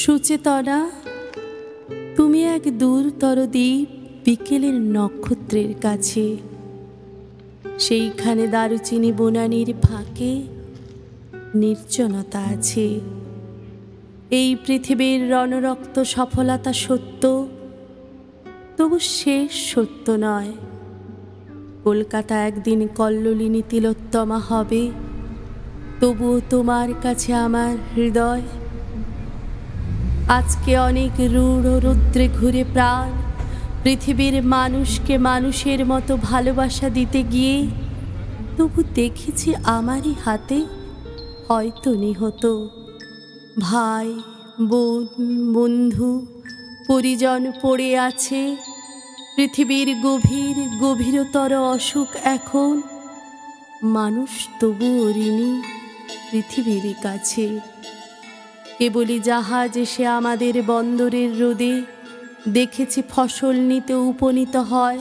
সুচেতনা, তুমি এক দূরতর দ্বীপ বিকেলের নক্ষত্রের কাছে। সেইখানে দারুচিনি বনানীর ফাঁকে নির্জনতা আছে। এই পৃথিবীর রণরক্ত সফলতা সত্য, তবু শেষ সত্য নয়। কলকাতা একদিন কল্লোলিনী তিলোত্তমা হবে, তবুও তোমার কাছে আমার হৃদয়। আজকে অনেক রূঢ় রৌদ্রে ঘুরে প্রাণ পৃথিবীর মানুষকে মানুষের মতো ভালোবাসা দিতে গিয়ে, তবু দেখেছি আমারই হাতে হয়তো নিহত ভাই, বোন, বন্ধু, পরিজন পড়ে আছে। পৃথিবীর গভীর গভীরতর অসুখ এখন, মানুষ তবুও ঋণী পৃথিবীর কাছে। কেবলই জাহাজ এসে আমাদের বন্দরের রোদে দেখেছি ফসল নিতে উপনীত হয়।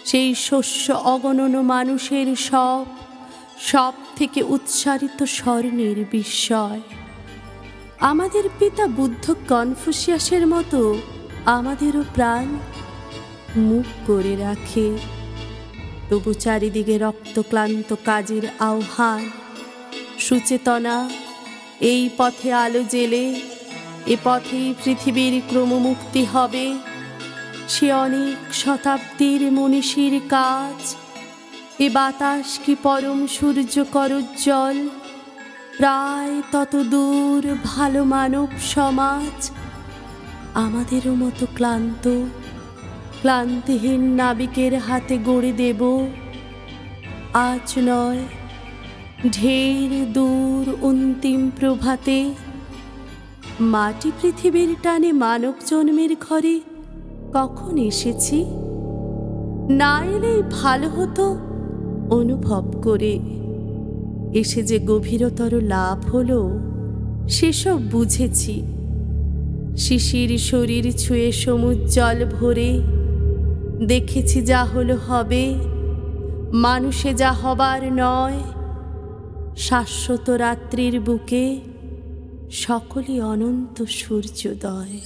সেই শস্য অগণন মানুষের সব থেকে উচ্চারিত স্বর্ণের বিস্ময়। আমাদের পিতা বুদ্ধ কনফুসিয়াসের মতো আমাদেরও প্রাণ মুখ করে রাখে। তবু চারিদিকে রক্তক্লান্ত কাজের আহ্বান। সুচেতনা, এই পথে আলো জেলে, এ পথেই পৃথিবীর ক্রমমুক্তি হবে। সে অনেক শতাব্দীর মনীষীর কাজ। এ বাতাস কি পরম সূর্য করুজ্জ্বল, প্রায় তত দূর ভালো মানব সমাজ। আমাদেরও মতো ক্লান্তিহীন নাবিকের হাতে গড়ে দেব, আজ নয় ঢের দূর অন্তিম প্রভাতে। মাটি পৃথিবীর টানে মানব জন্মের ঘরে কখন এসেছি, না এলেই ভালো হতো অনুভব করে। এসে যে গভীরতর লাভ হলো সেসব বুঝেছি। শিশির শরীর ছুঁয়ে সমুজ্জ্বল ভরে দেখেছি যা হলো হবে, মানুষে যা হবার নয়। শাশ্বত রাত্রির বুকে সকলই অনন্ত সূর্যোদয়।